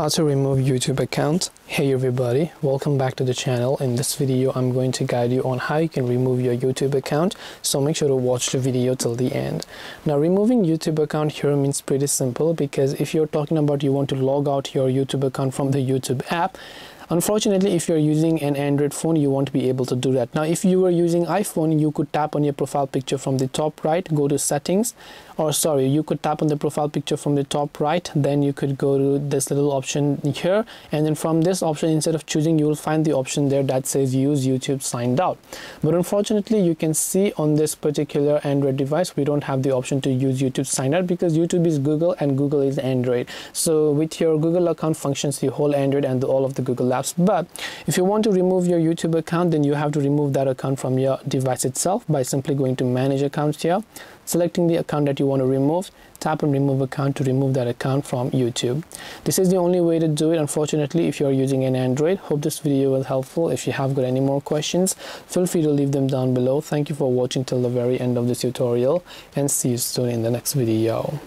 How to remove YouTube account. Hey everybody, welcome back to the channel. In this video I'm going to guide you on how you can remove your YouTube account, so make sure to watch the video till the end. Now, removing YouTube account here means pretty simple, because if you're talking about you want to log out your YouTube account from the YouTube app, unfortunately, if you're using an Android phone, you won't be able to do that. Now, if you were using iPhone, you could tap on your profile picture from the top right, go to settings, you could tap on the profile picture from the top right, then you could go to this little option here, and then from this option, instead of choosing, you will find the option there that says use YouTube signed out. But unfortunately, you can see on this particular Android device, we don't have the option to use YouTube signed out, because YouTube is Google and Google is Android. So with your Google account functions the whole Android and all of the Google apps. But if you want to remove your YouTube account, then you have to remove that account from your device itself by simply going to manage accounts here, selecting the account that you want to remove, tap on remove account to remove that account from YouTube. This is the only way to do it, unfortunately, if you're using an Android. Hope this video was helpful. If you have got any more questions, feel free to leave them down below. Thank you for watching till the very end of this tutorial, and see you soon in the next video.